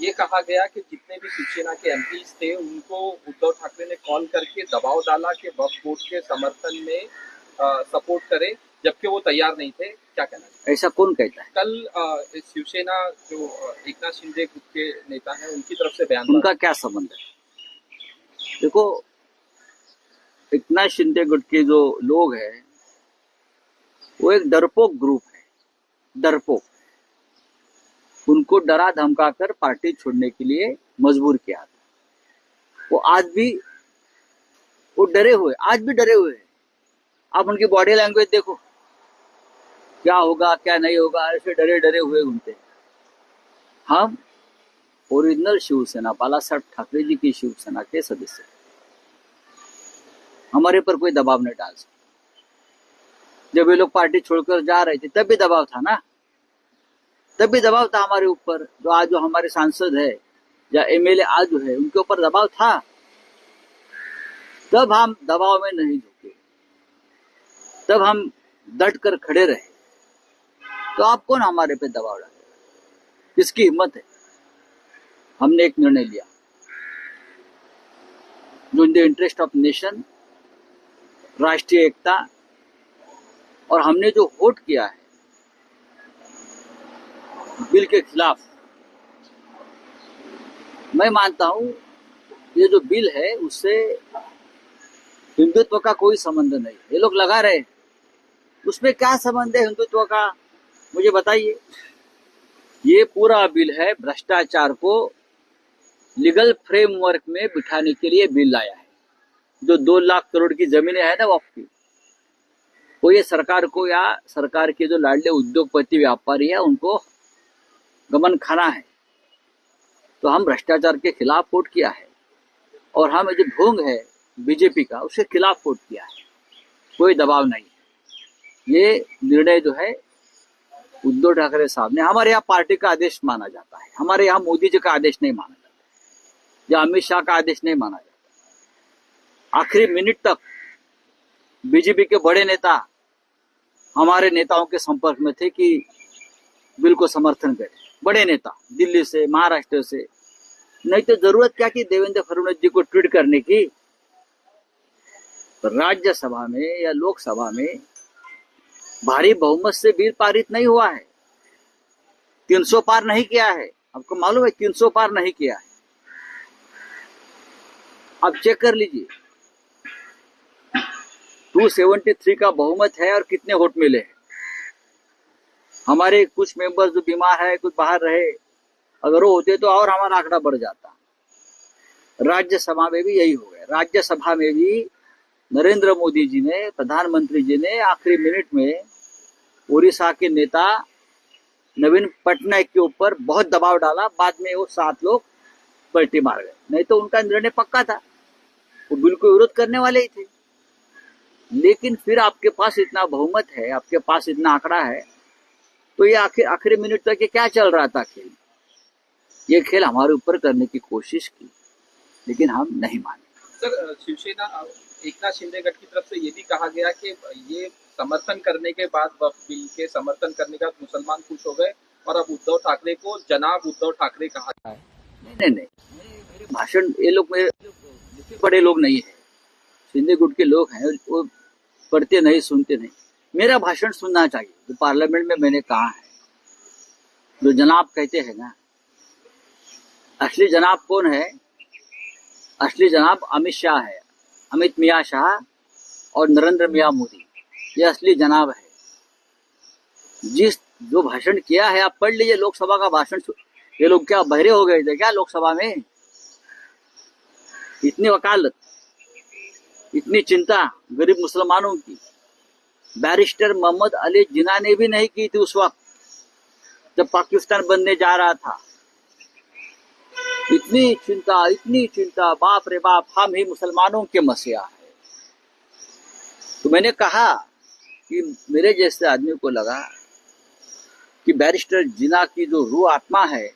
ये कहा गया कि जितने भी शिवसेना के एमपीज थे उनको उद्धव ठाकरे ने कॉल करके दबाव डाला कि वक्फ बोर्ड के समर्थन में सपोर्ट करे, जबकि वो तैयार नहीं थे। क्या कहना है? ऐसा कौन कहता है? कल शिवसेना जो एकनाथ शिंदे गुट के नेता हैं उनकी तरफ से बयान, उनका क्या संबंध है? देखो, एकनाथ शिंदे गुट के जो लोग हैं वो एक डरपोक ग्रुप है, डरपोक। उनको डरा धमकाकर पार्टी छोड़ने के लिए मजबूर किया था। वो आज भी वो डरे हुए, आज भी डरे हुए हैं। आप उनकी बॉडी लैंग्वेज देखो, क्या होगा क्या नहीं होगा, ऐसे डरे डरे हुए घूमते हैं। हम ओरिजिनल शिवसेना, बालासाहेब ठाकरे जी की शिवसेना के सदस्य, हमारे पर कोई दबाव नहीं डाल सकते। जब ये लोग पार्टी छोड़कर जा रहे थे तब भी दबाव था ना, तब भी दबाव था हमारे ऊपर। जो आज जो हमारे सांसद है या एमएलए आज जो है उनके ऊपर दबाव था, तब हम दबाव में नहीं झुके, तब हम डट कर खड़े रहे। तो आप कौन हमारे पे दबाव डालेगा? किसकी हिम्मत है? हमने एक निर्णय लिया जो in the interest of nation, राष्ट्रीय एकता, और हमने जो वोट किया है बिल के खिलाफ, मैं मानता हूं ये जो बिल है उससे हिंदुत्व का कोई संबंध नहीं। ये लोग लगा रहे हैं, उसमें क्या संबंध है हिंदुत्व का? मुझे बताइए। ये पूरा बिल है भ्रष्टाचार को लीगल फ्रेमवर्क में बिठाने के लिए बिल लाया है। जो 2 लाख करोड़ की जमीनें है ना वक्फ की, वो ये सरकार को या सरकार के जो लाडले उद्योगपति व्यापारी है उनको गमन खाना है। तो हम भ्रष्टाचार के खिलाफ वोट किया है, और हम जो ढोंग है बीजेपी का उसके खिलाफ वोट किया है। कोई दबाव नहीं है। ये निर्णय जो है उद्धव ठाकरे साहब ने, हमारे यहाँ पार्टी का आदेश माना जाता है, हमारे यहाँ मोदी जी का आदेश नहीं माना जाता या अमित शाह का आदेश नहीं माना जाता। आखिरी मिनट तक बीजेपी के बड़े नेता हमारे नेताओं के संपर्क में थे कि बिल को समर्थन करें। बड़े नेता दिल्ली से, महाराष्ट्र से। नहीं तो जरूरत क्या कि देवेंद्र फडणवीस जी को ट्वीट करने की? राज्यसभा में या लोकसभा में भारी बहुमत से बिल पारित नहीं हुआ है, 300 पार नहीं किया है। आपको मालूम है 300 पार नहीं किया है। आप चेक कर लीजिए, 273 का बहुमत है और कितने वोट मिले हैं। हमारे कुछ मेंबर जो बीमार है, कुछ बाहर रहे, अगर वो होते तो और हमारा आंकड़ा बढ़ जाता। राज्यसभा में भी यही हो गया। राज्यसभा में भी नरेंद्र मोदी जी ने, प्रधानमंत्री जी ने आखिरी मिनट में उड़ीसा के नेता नवीन पटनायक के ऊपर बहुत दबाव डाला। बाद में वो 7 लोग पलटी मार गए, नहीं तो उनका निर्णय पक्का था, वो बिल को विरोध करने वाले ही थे। लेकिन फिर आपके पास इतना बहुमत है, आपके पास इतना आंकड़ा है, तो ये आखिरी मिनट तक ये क्या चल रहा था खेल? ये खेल हमारे ऊपर करने की कोशिश की, लेकिन हम नहीं माने। सर, शिवसेना एकनाथ शिंदे गट की तरफ से ये भी कहा गया कि ये समर्थन करने के बाद, वक्फ बिल के समर्थन करने के बाद मुसलमान खुश हो गए और अब उद्धव ठाकरे को जनाब उद्धव ठाकरे कहा जाए। नहीं, मेरे भाषण, ये लोग मेरे बड़े लोग नहीं है, शिंदे गुट के लोग हैं, वो पढ़ते नहीं, सुनते नहीं। मेरा भाषण सुनना चाहिए जो पार्लियामेंट में मैंने कहा है। जो जनाब कहते हैं ना, असली जनाब कौन है? असली जनाब अमित शाह है, अमित मियाँ शाह और नरेंद्र मियाँ मोदी, ये असली जनाब है। जो भाषण किया है आप पढ़ लीजिए, लोकसभा का भाषण। ये लोग क्या बहरे हो गए थे क्या लोकसभा में? इतनी वकालत, इतनी चिंता गरीब मुसलमानों की बैरिस्टर मोहम्मद अली जिन्ना ने भी नहीं की थी उस वक्त जब पाकिस्तान बनने जा रहा था। इतनी चिंता, बाप रे बाप, हम ही मुसलमानों के मसीहा है। तो मैंने कहा कि मेरे जैसे आदमी को लगा कि बैरिस्टर जिन्ना की जो रूह आत्मा है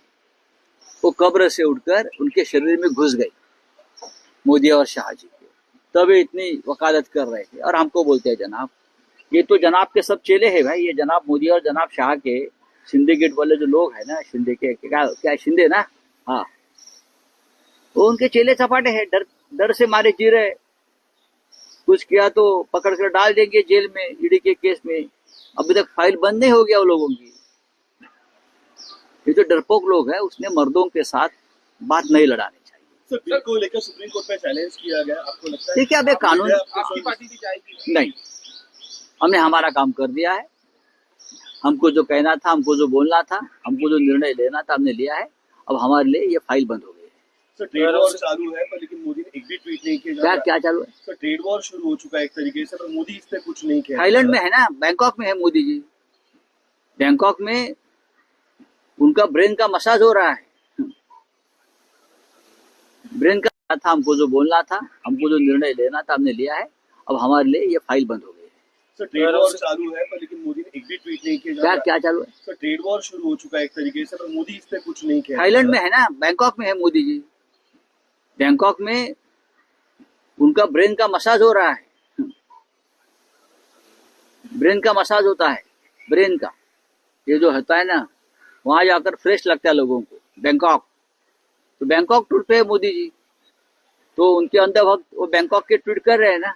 वो कब्र से उठकर उनके शरीर में घुस गई, मोदी और शाह जी के। तब इतनी वकालत कर रहे थे और हमको बोलते हैं जनाब। ये तो जनाब के सब चेले हैं भाई, ये जनाब मोदी और जनाब शाह के, शिंदे गेट वाले जो लोग हैं ना, शिंदे के क्या शिंदे ना, हाँ, वो उनके चेले चपाटे हैं, डर डर से मारे जी रहे। कुछ किया तो पकड़ कर डाल देंगे जेल में, ईडी के केस में। अभी तक फाइल बंद नहीं हो गया वो लोगों की। ये जो डरपोक लोग हैं, उसने मर्दों के साथ बात नहीं लड़ानी चाहिए। सर, बिल को लेकर सुप्रीम कोर्ट में चैलेंज किया गया, आपको लगता है देखिए, अब ये कानून आपकी पार्टी भी जाएगी? नहीं, हमने हमारा काम कर दिया है। हमको जो कहना था, हमको जो बोलना था, हमको जो निर्णय लेना था, हमने लिया है। अब हमारे लिए ये फाइल बंद हो गई है। सर, ट्रेड वॉर चालू है, पर लेकिन मोदी ने एक भी ट्वीट नहीं किया। क्या चालू है? सर, ट्रेड वॉर शुरू हो चुका है एक तरीके से, पर मोदी इस पे कुछ नहीं किया। थाईलैंड में है ना, बैंकॉक में है मोदी जी। बैंकॉक में उनका ब्रेन का मसाज हो रहा है। ब्रेन का था, हमको जो बोलना था, हमको जो निर्णय लेना था, हमने लिया है। अब हमारे लिए ये फाइल बंद हो गई है। सर, ट्रेड वॉर चालू है, पर लेकिन मोदी ने एक भी ट्वीट नहीं किया। क्या चालू है? सर, ट्रेड वॉर शुरू हो चुका है एक तरीके से, पर मोदी इस पे कुछ नहीं किया। थाईलैंड में है ना, बैंकॉक में है मोदी जी। बैंकॉक में उनका ब्रेन का मसाज हो रहा है। ब्रेन का मसाज होता है, ब्रेन का ये जो होता है ना, वहां जाकर फ्रेश लगता है लोगों को। बैंकॉक, तो बैंकॉक टूर पे है मोदी जी, तो उनके अंदर वो बैंकॉक के ट्वीट कर रहे हैं ना।